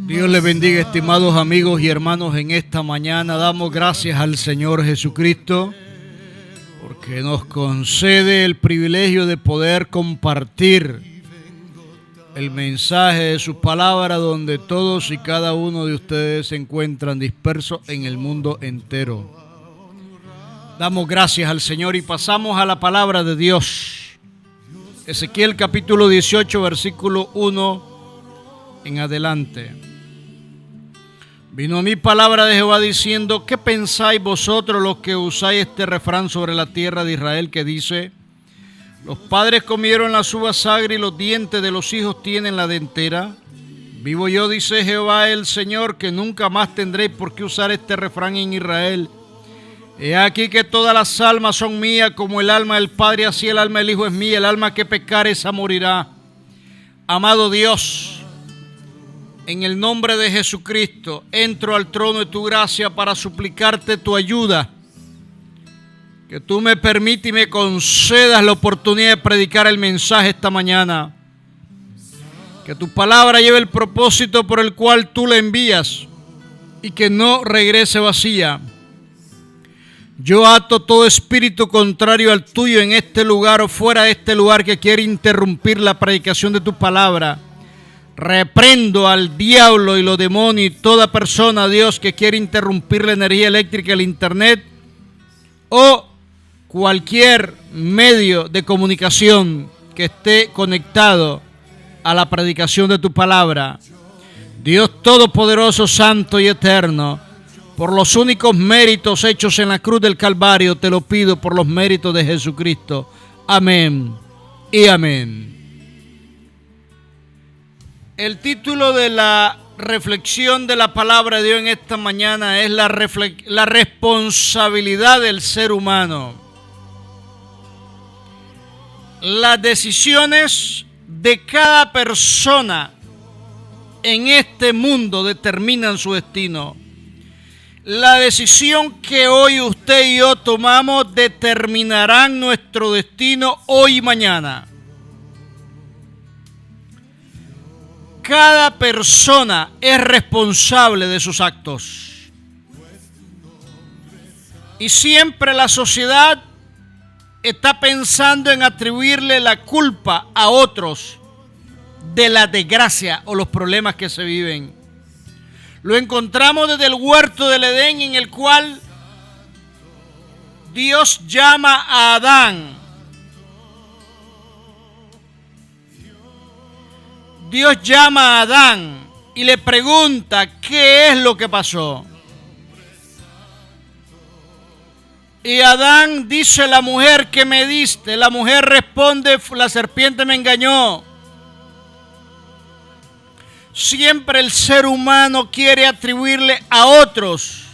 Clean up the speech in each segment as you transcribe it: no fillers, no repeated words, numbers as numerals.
Dios les bendiga, estimados amigos y hermanos. En esta mañana damos gracias al Señor Jesucristo porque nos concede el privilegio de poder compartir el mensaje de su palabra, donde todos y cada uno de ustedes se encuentran dispersos en el mundo entero. Damos gracias al Señor y pasamos a la palabra de Dios. Ezequiel capítulo 18, versículo 1 en adelante. Vino a mí palabra de Jehová diciendo: ¿qué pensáis vosotros los que usáis este refrán sobre la tierra de Israel, que dice: los padres comieron las uvas agrias y los dientes de los hijos tienen la dentera? Vivo yo, dice Jehová el Señor, que nunca más tendréis por qué usar este refrán en Israel. He aquí que todas las almas son mías, como el alma del Padre, así el alma del Hijo es mía. El alma que pecare, esa morirá. Amado Dios, en el nombre de Jesucristo, entro al trono de tu gracia para suplicarte tu ayuda. Que tú me permitas y me concedas la oportunidad de predicar el mensaje esta mañana. Que tu palabra lleve el propósito por el cual tú la envías y que no regrese vacía. Yo ato todo espíritu contrario al tuyo en este lugar o fuera de este lugar que quiere interrumpir la predicación de tu palabra. Reprendo al diablo y los demonios y toda persona, Dios, que quiere interrumpir la energía eléctrica, el internet o cualquier medio de comunicación que esté conectado a la predicación de tu palabra. Dios Todopoderoso, Santo y Eterno, por los únicos méritos hechos en la cruz del Calvario, te lo pido por los méritos de Jesucristo. Amén y amén. El título de la reflexión de la palabra de Dios en esta mañana es la responsabilidad del ser humano. Las decisiones de cada persona en este mundo determinan su destino. La decisión que hoy usted y yo tomamos determinarán nuestro destino hoy y mañana. Cada persona es responsable de sus actos. Y siempre la sociedad está pensando en atribuirle la culpa a otros de la desgracia o los problemas que se viven. Lo encontramos desde el huerto del Edén, en el cual Dios llama a Adán. Dios llama a Adán y le pregunta qué es lo que pasó. Y Adán dice: la mujer que me diste. La mujer responde: la serpiente me engañó. Siempre el ser humano quiere atribuirle a otros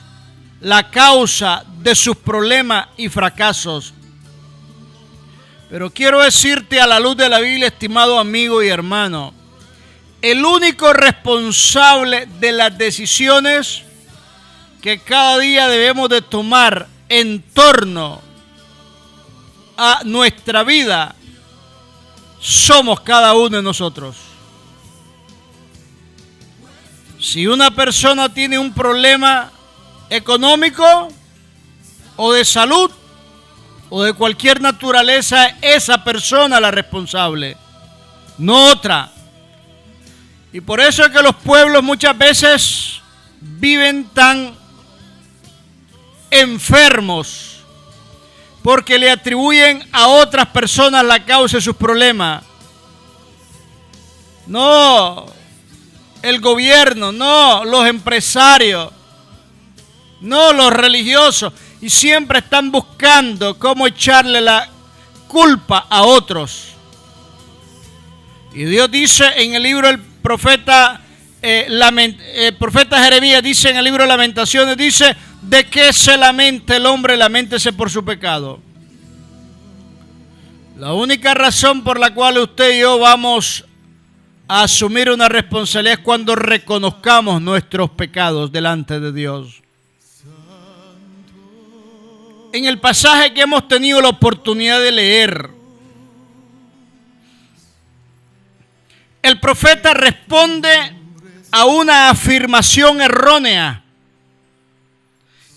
la causa de sus problemas y fracasos. Pero quiero decirte, a la luz de la Biblia, estimado amigo y hermano, el único responsable de las decisiones que cada día debemos de tomar en torno a nuestra vida somos cada uno de nosotros. Si una persona tiene un problema económico o de salud o de cualquier naturaleza, esa persona es la responsable, no otra. Y por eso es que los pueblos muchas veces viven tan enfermos, porque le atribuyen a otras personas la causa de sus problemas. No el gobierno, no los empresarios, no los religiosos, y siempre están buscando cómo echarle la culpa a otros. Y Dios dice en el libro del profeta Jeremías, dice en el libro de Lamentaciones, dice: ¿de qué se lamenta el hombre? Laméntese por su pecado. La única razón por la cual usted y yo vamos a asumir una responsabilidad es cuando reconozcamos nuestros pecados delante de Dios. En el pasaje que hemos tenido la oportunidad de leer, el profeta responde a una afirmación errónea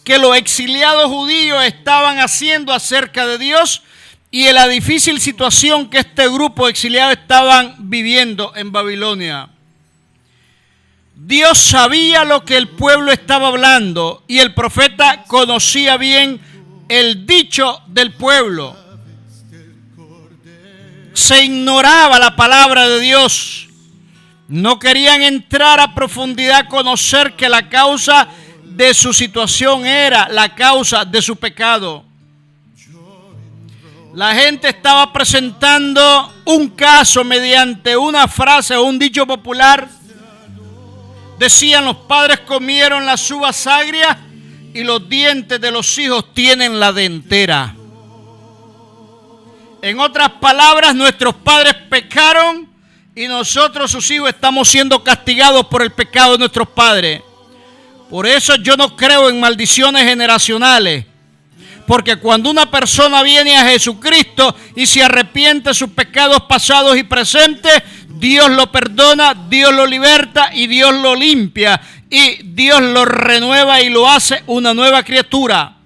que los exiliados judíos estaban haciendo acerca de Dios y en la difícil situación que este grupo de exiliados estaban viviendo en Babilonia. Dios sabía lo que el pueblo estaba hablando y el profeta conocía bien el dicho del pueblo. Se ignoraba la palabra de Dios. No querían entrar a profundidad, conocer que la causa de su situación era la causa de su pecado. La gente estaba presentando un caso mediante una frase o un dicho popular. Decían: los padres comieron las uvas agrias y los dientes de los hijos tienen la dentera. En otras palabras, nuestros padres pecaron y nosotros, sus hijos, estamos siendo castigados por el pecado de nuestros padres. Por eso yo no creo en maldiciones generacionales. Porque cuando una persona viene a Jesucristo y se arrepiente de sus pecados pasados y presentes, Dios lo perdona, Dios lo liberta y Dios lo limpia. Y Dios lo renueva y lo hace una nueva criatura.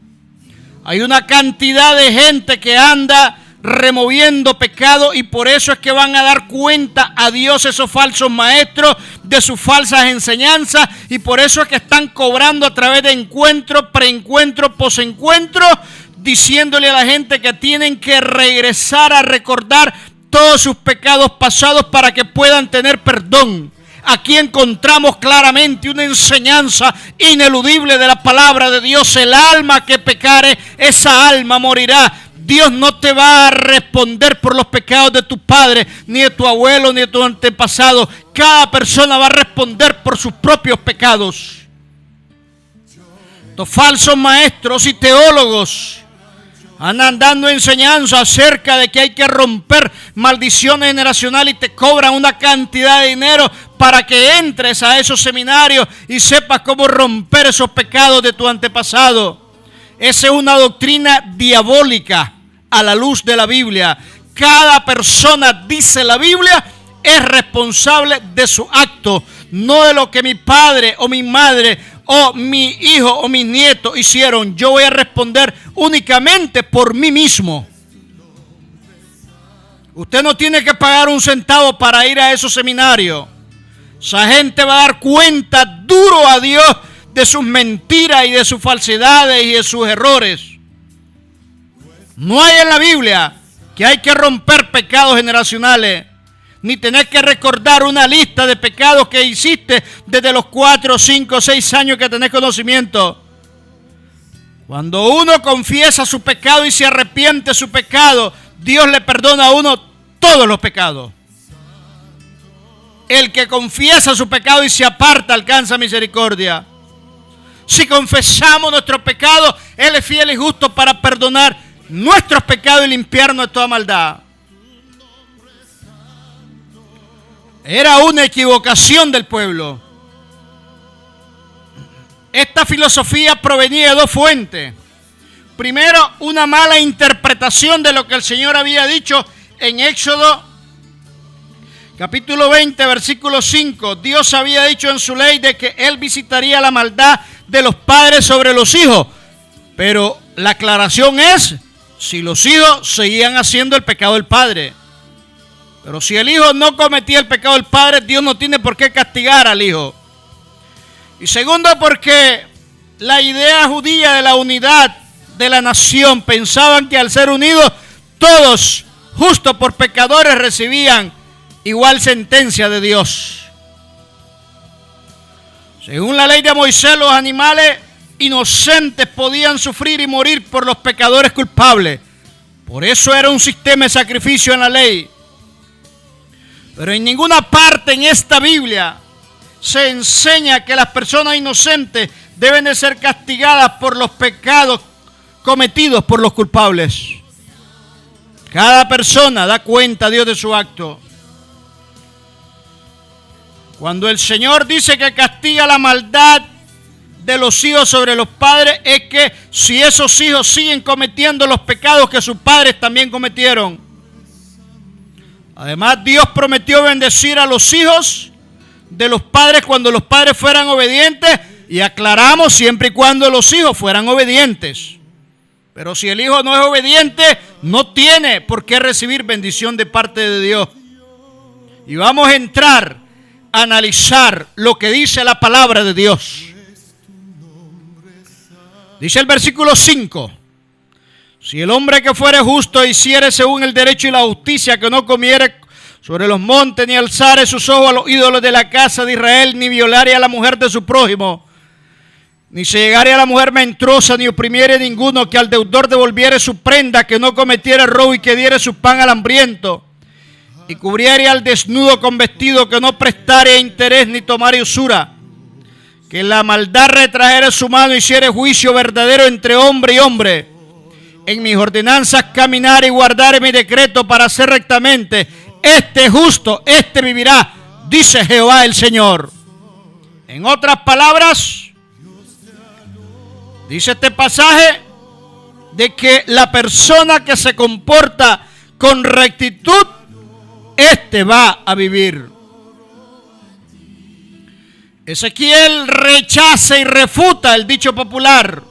Hay una cantidad de gente que anda removiendo pecado y por eso es que van a dar cuenta a Dios esos falsos maestros de sus falsas enseñanzas, y por eso es que están cobrando a través de encuentros, preencuentros, posencuentros, diciéndole a la gente que tienen que regresar a recordar todos sus pecados pasados para que puedan tener perdón. Aquí encontramos claramente una enseñanza ineludible de la palabra de Dios. El alma que pecare, esa alma morirá. Dios no te va a responder por los pecados de tu padre, ni de tu abuelo, ni de tu antepasado. Cada persona va a responder por sus propios pecados. Estos falsos maestros y teólogos andan dando enseñanza acerca de que hay que romper maldiciones generacionales y te cobran una cantidad de dinero para que entres a esos seminarios y sepas cómo romper esos pecados de tu antepasado. Esa es una doctrina diabólica a la luz de la Biblia. Cada persona, dice la Biblia, es responsable de su acto, no de lo que mi padre o mi madre o mi hijo o mis nietos hicieron. Yo voy a responder únicamente por mí mismo. Usted no tiene que pagar un centavo para ir a esos seminarios. Esa gente va a dar cuenta duro a Dios de sus mentiras y de sus falsedades y de sus errores. No hay en la Biblia que hay que romper pecados generacionales, ni tener que recordar una lista de pecados que hiciste desde los 4, 5, 6 años que tenés conocimiento. Cuando uno confiesa su pecado y se arrepiente de su pecado, Dios le perdona a uno todos los pecados. El que confiesa su pecado y se aparta alcanza misericordia. Si confesamos nuestros pecados, Él es fiel y justo para perdonar nuestros pecados y limpiarnos de toda maldad. Era una equivocación del pueblo. Esta filosofía provenía de dos fuentes. Primero, una mala interpretación de lo que el Señor había dicho en Éxodo capítulo 20, versículo 5. Dios había dicho en su ley de que Él visitaría la maldad de los padres sobre los hijos. Pero la aclaración es si los hijos seguían haciendo el pecado del padre. Pero si el hijo no cometía el pecado del padre, Dios no tiene por qué castigar al hijo. Y segundo, porque la idea judía de la unidad de la nación pensaban que al ser unidos todos, justo por pecadores, recibían igual sentencia de Dios. Según la ley de Moisés, los animales inocentes podían sufrir y morir por los pecadores culpables. Por eso era un sistema de sacrificio en la ley. Pero en ninguna parte en esta Biblia se enseña que las personas inocentes deben de ser castigadas por los pecados cometidos por los culpables. Cada persona da cuenta a Dios de su acto. Cuando el Señor dice que castiga la maldad de los hijos sobre los padres, es que si esos hijos siguen cometiendo los pecados que sus padres también cometieron. Además, Dios prometió bendecir a los hijos de los padres cuando los padres fueran obedientes, y aclaramos siempre y cuando los hijos fueran obedientes. Pero si el hijo no es obediente, no tiene por qué recibir bendición de parte de Dios. Y vamos a entrar a analizar lo que dice la palabra de Dios. Dice el versículo 5. Si el hombre que fuere justo hiciere según el derecho y la justicia, que no comiere sobre los montes, ni alzare sus ojos a los ídolos de la casa de Israel, ni violare a la mujer de su prójimo, ni se llegare a la mujer menstruosa, ni oprimiere ninguno, que al deudor devolviere su prenda, que no cometiere robo y que diere su pan al hambriento, y cubriere al desnudo con vestido, que no prestare interés ni tomare usura, que la maldad retrajere su mano y hiciere juicio verdadero entre hombre y hombre, en mis ordenanzas caminar y guardar mi decreto para hacer rectamente, este justo, este vivirá, dice Jehová el Señor. En otras palabras, dice este pasaje de que la persona que se comporta con rectitud, este va a vivir. Ezequiel rechaza y refuta el dicho popular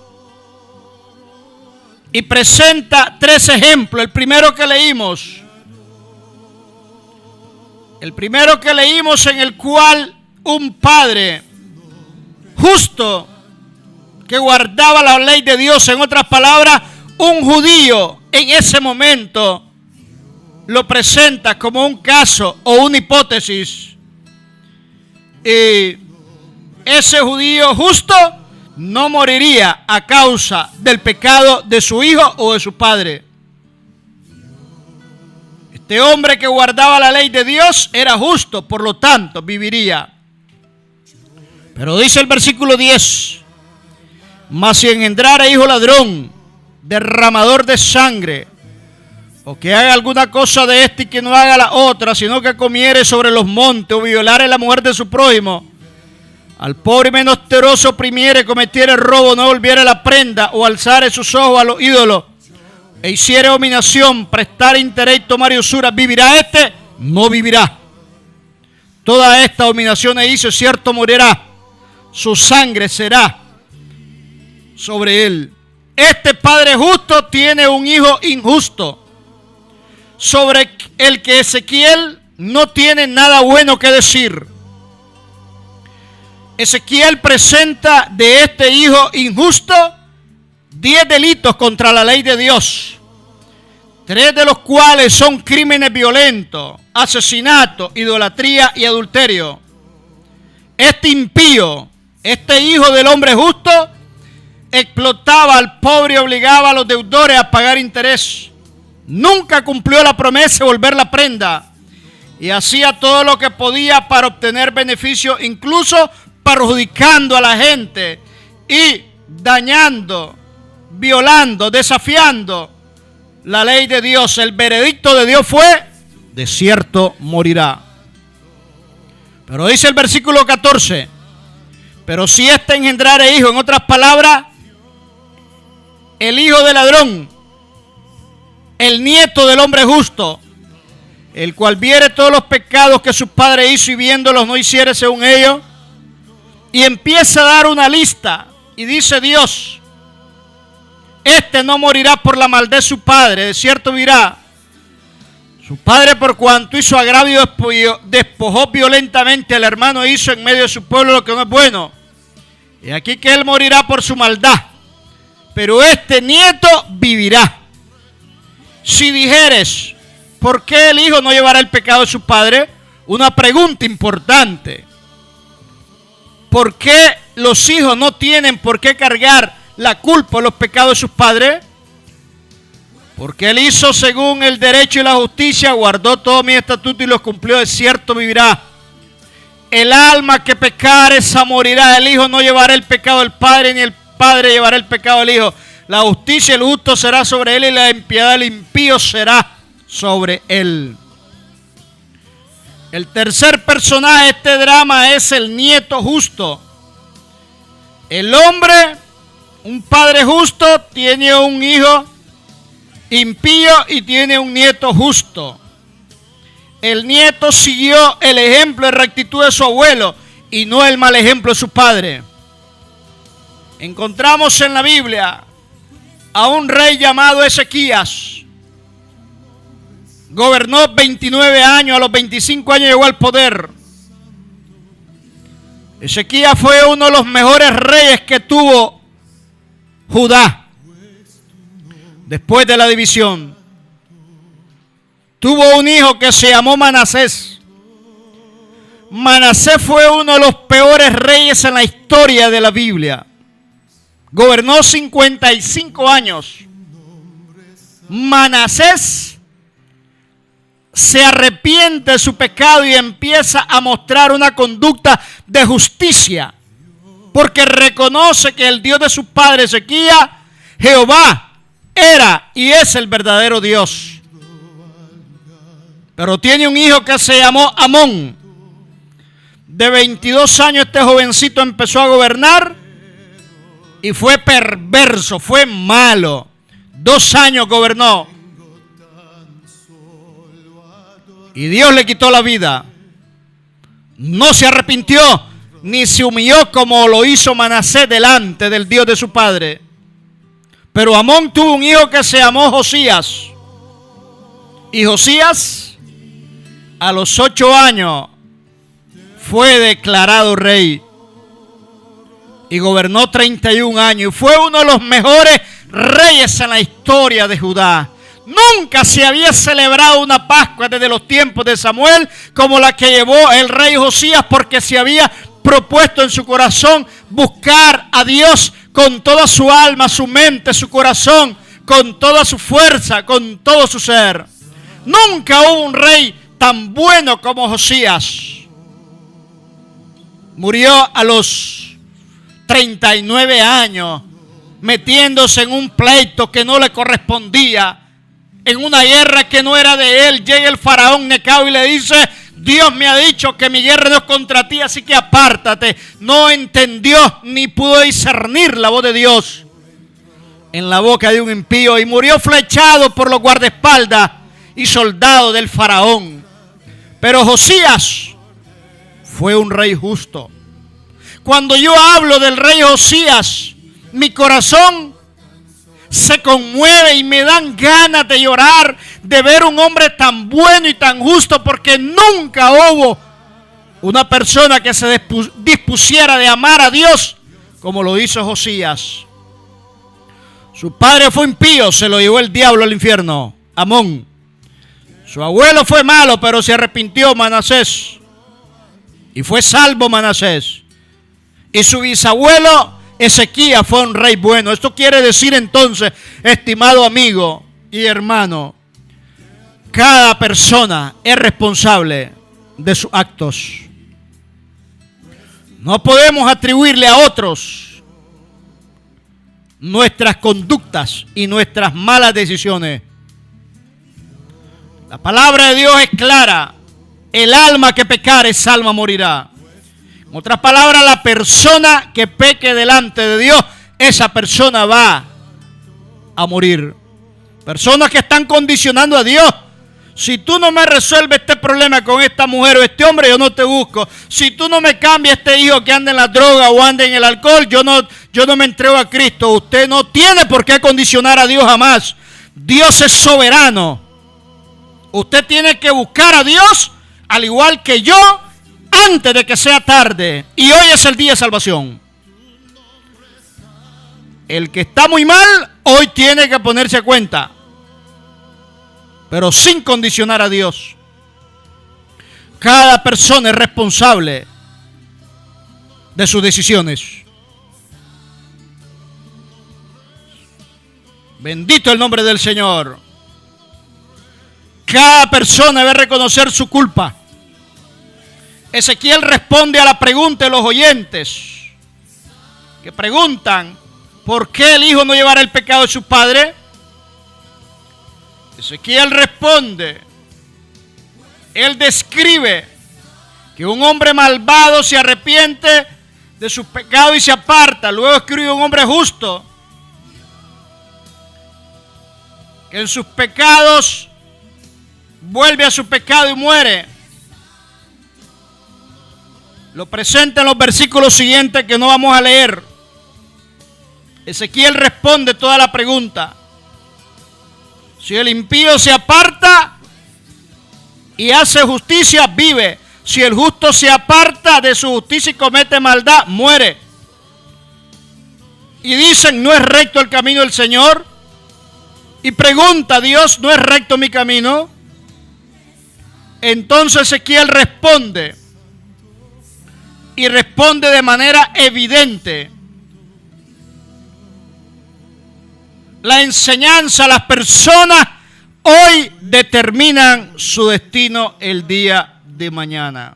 y presenta 3 ejemplos. El primero que leímos en el cual un padre justo que guardaba la ley de Dios, en otras palabras, un judío en ese momento lo presenta como un caso o una hipótesis. Y ese judío justo no moriría a causa del pecado de su hijo o de su padre. Este hombre que guardaba la ley de Dios era justo, por lo tanto viviría. Pero dice el versículo 10, mas si engendrare hijo ladrón, derramador de sangre, o que haga alguna cosa de este y que no haga la otra, sino que comiere sobre los montes o violare la mujer de su prójimo, al pobre y menesteroso oprimiere, cometiere robo, no volviere la prenda, o alzare sus ojos a los ídolos, e hiciere dominación, prestare interés y tomare usura, ¿vivirá este? No vivirá. Toda esta dominación hizo, cierto morirá, su sangre será sobre él. Este padre justo tiene un hijo injusto, sobre el que Ezequiel no tiene nada bueno que decir. Ezequiel presenta de este hijo injusto 10 delitos contra la ley de Dios, 3 de los cuales son crímenes violentos: asesinato, idolatría y adulterio. Este impío, este hijo del hombre justo, explotaba al pobre y obligaba a los deudores a pagar interés. Nunca cumplió la promesa de volver la prenda y hacía todo lo que podía para obtener beneficio, incluso perjudicando a la gente y dañando, violando, desafiando la ley de Dios. El veredicto de Dios fue: de cierto morirá. Pero dice el versículo 14, pero si éste engendrare hijo, en otras palabras, el hijo del ladrón, el nieto del hombre justo, el cual viere todos los pecados que su padre hizo y viéndolos no hiciere según ellos, y empieza a dar una lista, y dice Dios: este no morirá por la maldad de su padre, de cierto vivirá. Su padre, por cuanto hizo agravio, despojó violentamente al hermano e hizo en medio de su pueblo lo que no es bueno. Y aquí que él morirá por su maldad, pero este nieto vivirá. Si dijeres, ¿por qué el hijo no llevará el pecado de su padre? Una pregunta importante. ¿Por qué los hijos no tienen por qué cargar la culpa de los pecados de sus padres? Porque él hizo según el derecho y la justicia, guardó todos mis estatutos y los cumplió, de cierto vivirá. El alma que pecare, esa morirá. El hijo no llevará el pecado del padre, ni el padre llevará el pecado del hijo. La justicia y el justo será sobre él, y la impiedad del impío será sobre él. El tercer personaje de este drama es el nieto justo. El hombre, un padre justo, tiene un hijo impío y tiene un nieto justo. El nieto siguió el ejemplo de rectitud de su abuelo y no el mal ejemplo de su padre. Encontramos en la Biblia a un rey llamado Ezequías. Gobernó 29 años, a los 25 años llegó al poder. Ezequías fue uno de los mejores reyes que tuvo Judá después de la división. Tuvo un hijo que se llamó Manasés. Manasés fue uno de los peores reyes en la historia de la Biblia. Gobernó 55 años. Manasés se arrepiente de su pecado y empieza a mostrar una conducta de justicia, porque reconoce que el Dios de su padre Ezequías, Jehová, era y es el verdadero Dios. Pero tiene un hijo que se llamó Amón. De 22 años este jovencito empezó a gobernar y fue perverso, fue malo. 2 años gobernó. Y Dios le quitó la vida. No se arrepintió ni se humilló como lo hizo Manasés delante del Dios de su padre. Pero Amón tuvo un hijo que se llamó Josías. Y Josías, a los 8 años, fue declarado rey. Y gobernó 31 años. Y fue uno de los mejores reyes en la historia de Judá. Nunca se había celebrado una Pascua desde los tiempos de Samuel como la que llevó el rey Josías, porque se había propuesto en su corazón buscar a Dios con toda su alma, su mente, su corazón, con toda su fuerza, con todo su ser. Nunca hubo un rey tan bueno como Josías. Murió a los 39 años, metiéndose en un pleito que no le correspondía, en una guerra que no era de él. Llega el faraón Necao y le dice: Dios me ha dicho que mi guerra no es contra ti, así que apártate. No entendió ni pudo discernir la voz de Dios en la boca de un impío, y murió flechado por los guardaespaldas y soldados del faraón. Pero Josías fue un rey justo. Cuando yo hablo del rey Josías, mi corazón se conmueve y me dan ganas de llorar, de ver un hombre tan bueno y tan justo, porque nunca hubo una persona que se dispusiera de amar a Dios como lo hizo Josías. Su padre fue impío, se lo llevó el diablo al infierno, Amón. Su abuelo fue malo, pero se arrepintió, Manasés, y fue salvo Manasés. Y su bisabuelo Ezequías fue un rey bueno. Esto quiere decir entonces, estimado amigo y hermano, cada persona es responsable de sus actos. No podemos atribuirle a otros nuestras conductas y nuestras malas decisiones. La palabra de Dios es clara: el alma que pecare, esa alma morirá. En otras palabras, la persona que peque delante de Dios, esa persona va a morir. Personas que están condicionando a Dios. Si tú no me resuelves este problema con esta mujer o este hombre, yo no te busco. Si tú no me cambias este hijo que anda en la droga o anda en el alcohol, yo no me entrego a Cristo. Usted no tiene por qué condicionar a Dios jamás. Dios es soberano. Usted tiene que buscar a Dios, al igual que yo, antes de que sea tarde. Y hoy es el día de salvación. El que está muy mal, hoy tiene que ponerse a cuenta, pero sin condicionar a Dios. Cada persona es responsable de sus decisiones. Bendito el nombre del Señor. Cada persona debe reconocer su culpa. Ezequiel responde a la pregunta de los oyentes que preguntan: ¿por qué el hijo no llevará el pecado de su padre? Ezequiel responde. Él describe que un hombre malvado se arrepiente de sus pecados y se aparta. Luego escribe un hombre justo que en sus pecados vuelve a su pecado y muere. Lo presenta en los versículos siguientes que no vamos a leer. Ezequiel responde toda la pregunta. Si el impío se aparta y hace justicia, vive. Si el justo se aparta de su justicia y comete maldad, muere. Y dicen, ¿no es recto el camino del Señor? Y pregunta, Dios, ¿no es recto mi camino? Entonces Ezequiel responde. Y responde de manera evidente. La enseñanza, las personas hoy determinan su destino el día de mañana.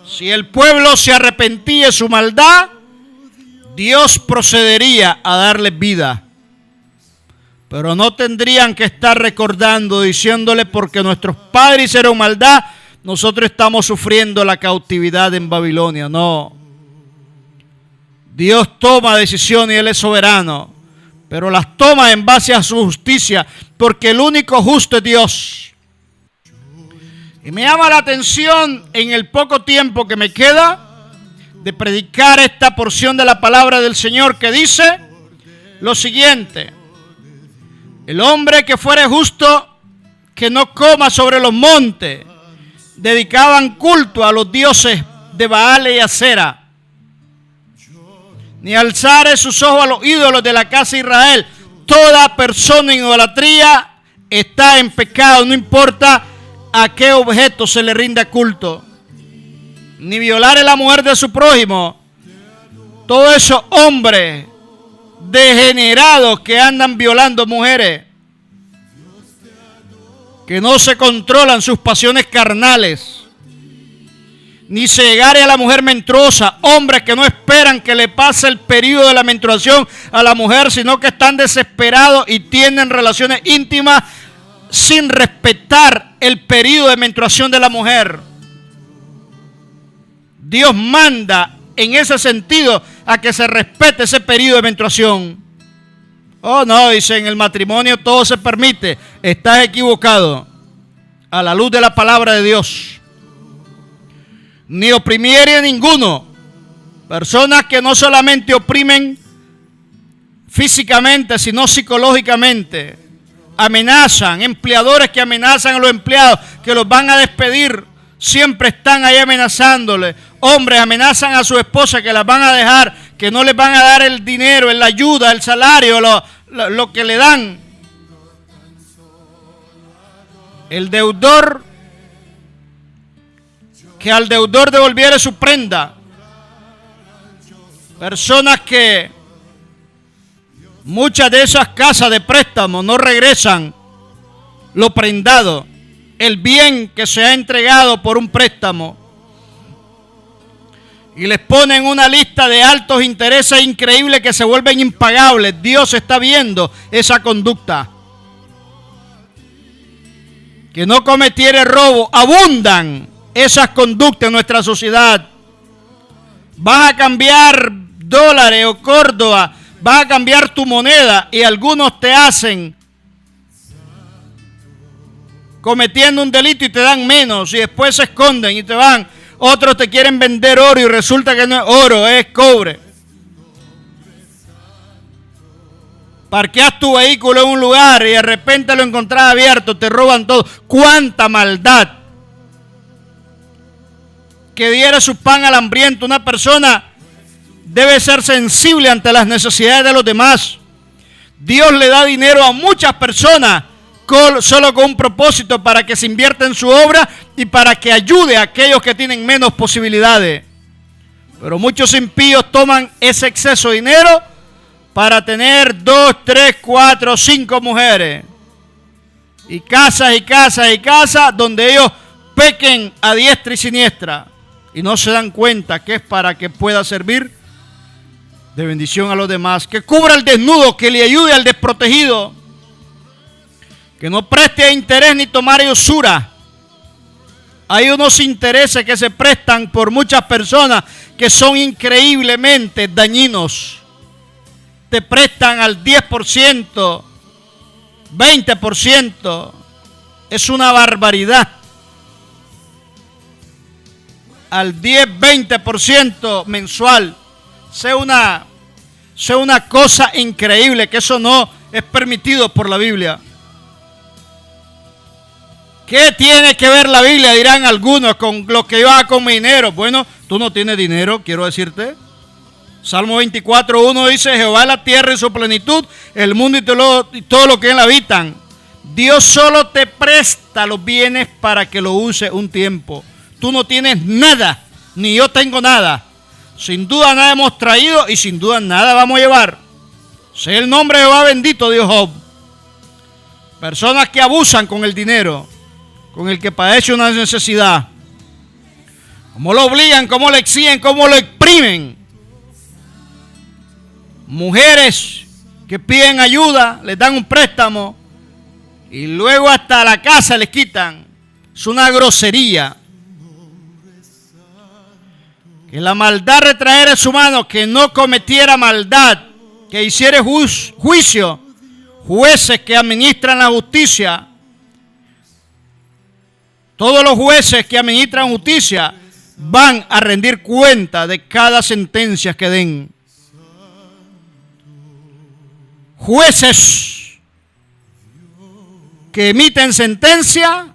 Si el pueblo se arrepentía de su maldad, Dios procedería a darles vida. Pero no tendrían que estar recordando, diciéndole, porque nuestros padres hicieron maldad, nosotros estamos sufriendo la cautividad en Babilonia. No. Dios toma decisiones y Él es soberano, pero las toma en base a su justicia, porque el único justo es Dios. Y me llama la atención en el poco tiempo que me queda de predicar esta porción de la palabra del Señor que dice lo siguiente: el hombre que fuere justo, que no coma sobre los montes. Dedicaban culto a los dioses de Baal y Acera, ni alzare sus ojos a los ídolos de la casa de Israel. Toda persona en idolatría está en pecado, no importa a qué objeto se le rinda culto. Ni violare la mujer de su prójimo. Todos esos hombres degenerados que andan violando mujeres, que no se controlan sus pasiones carnales, ni se llegare a la mujer menstruosa, hombres que no esperan que le pase el periodo de la menstruación a la mujer, sino que están desesperados y tienen relaciones íntimas sin respetar el periodo de menstruación de la mujer. Dios manda en ese sentido a que se respete ese periodo de menstruación. Oh no, dice, en el matrimonio todo se permite. Estás equivocado. A la luz de la palabra de Dios. Ni oprimiere a ninguno. Personas que no solamente oprimen físicamente, sino psicológicamente. Amenazan, empleadores que amenazan a los empleados, que los van a despedir. Siempre están ahí amenazándole. Hombres amenazan a su esposa que las van a dejar, que no les van a dar el dinero, la ayuda, el salario, lo que le dan. El deudor, que al deudor devolviere su prenda. Personas que muchas de esas casas de préstamo no regresan lo prendado, el bien que se ha entregado por un préstamo. Y les ponen una lista de altos intereses increíbles que se vuelven impagables. Dios está viendo esa conducta. Que no cometiere robo. Abundan esas conductas en nuestra sociedad. Vas a cambiar dólares o Córdoba, vas a cambiar tu moneda y algunos te hacen cometiendo un delito y te dan menos y después se esconden y te van. Otros te quieren vender oro y resulta que no es oro, es cobre. Parqueas tu vehículo en un lugar y de repente lo encontrás abierto, te roban todo. ¡Cuánta maldad! Que diera su pan al hambriento. Una persona debe ser sensible ante las necesidades de los demás. Dios le da dinero a muchas personas solo con un propósito, para que se invierta en su obra y para que ayude a aquellos que tienen menos posibilidades. Pero muchos impíos toman ese exceso de dinero para tener 2, 3, 4, 5 mujeres. Y casas y casas y casas donde ellos pequen a diestra y siniestra. Y no se dan cuenta que es para que pueda servir de bendición a los demás. Que cubra al desnudo, que le ayude al desprotegido. Que no preste interés ni tomar usura. Hay unos intereses que se prestan por muchas personas que son increíblemente dañinos. Te prestan al 10%, 20%, Es una barbaridad. Al 10-20% mensual. Sea una cosa increíble, que eso no es permitido por la Biblia. ¿Qué tiene que ver la Biblia? Dirán algunos, con lo que yo haga con mi dinero. Bueno, tú no tienes dinero, quiero decirte. Salmo 24:1 dice: Jehová es la tierra y su plenitud, el mundo y todo lo que en la habitan. Dios solo te presta los bienes para que lo uses un tiempo. Tú no tienes nada, ni yo tengo nada. Sin duda nada hemos traído y sin duda nada vamos a llevar. Sea el nombre de Jehová bendito, dijo Job. Personas que abusan con el dinero, con el que padece una necesidad. Cómo lo obligan, cómo lo exigen, cómo lo exprimen. Mujeres que piden ayuda, les dan un préstamo y luego hasta la casa les quitan. Es una grosería. Que la maldad retraer a su mano, que no cometiera maldad, que hiciere juicio, jueces que administran la justicia. Todos los jueces que administran justicia van a rendir cuenta de cada sentencia que den. Jueces que emiten sentencia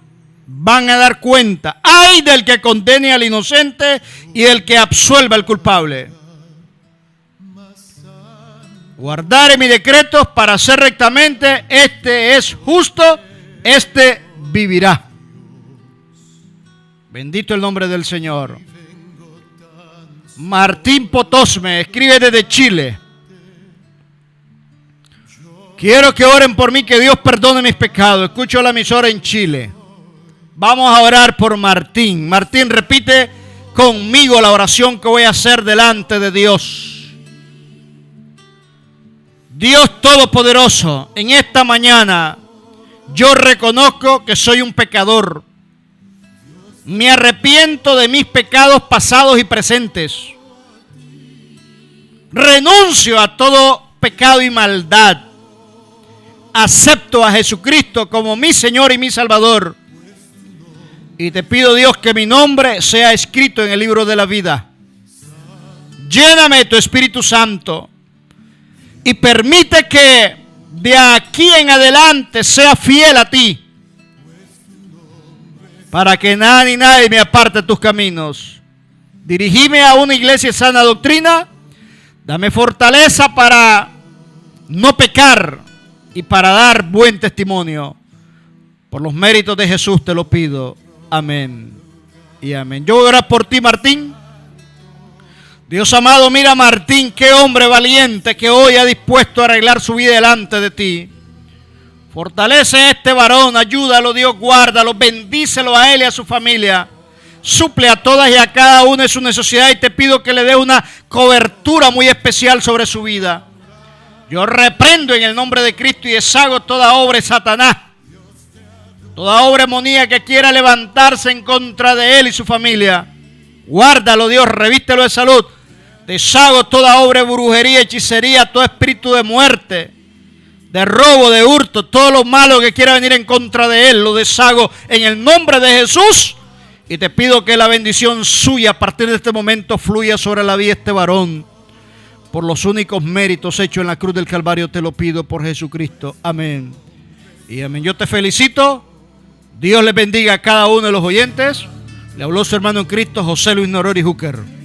van a dar cuenta. ¡Ay del que condene al inocente y del que absuelva al culpable! Guardaré mis decretos para hacer rectamente, este es justo, este vivirá. Bendito el nombre del Señor. Martín Potosme escribe desde Chile. Quiero que oren por mí, que Dios perdone mis pecados. Escucho la emisora en Chile. Vamos a orar por Martín. Martín, repite conmigo la oración que voy a hacer delante de Dios. Dios Todopoderoso, en esta mañana yo reconozco que soy un pecador. Me arrepiento de mis pecados pasados y presentes. Renuncio a todo pecado y maldad. Acepto a Jesucristo como mi Señor y mi Salvador. Y te pido, Dios, que mi nombre sea escrito en el libro de la vida. Lléname de tu Espíritu Santo y permite que de aquí en adelante sea fiel a ti, para que nada ni nadie me aparte de tus caminos. Dirigime a una iglesia de sana doctrina. Dame fortaleza para no pecar y para dar buen testimonio. Por los méritos de Jesús te lo pido. Amén y amén. Yo voy a orar por ti, Martín. Dios amado, mira a Martín, qué hombre valiente que hoy ha dispuesto a arreglar su vida delante de ti. Fortalece a este varón, ayúdalo, Dios, guárdalo, bendícelo a él y a su familia. Suple a todas y a cada una de sus necesidades y te pido que le dé una cobertura muy especial sobre su vida. Yo reprendo en el nombre de Cristo y deshago toda obra de Satanás, toda obra demoníaca que quiera levantarse en contra de él y su familia. Guárdalo, Dios, revístelo de salud. Deshago toda obra de brujería, hechicería, todo espíritu de muerte, de robo, de hurto, todo lo malo que quiera venir en contra de él, lo deshago en el nombre de Jesús. Y te pido que la bendición suya a partir de este momento fluya sobre la vida de este varón. Por los únicos méritos hechos en la cruz del Calvario te lo pido por Jesucristo. Amén y amén. Yo te felicito. Dios les bendiga a cada uno de los oyentes. Le habló su hermano en Cristo, José Luis Norori Hooker.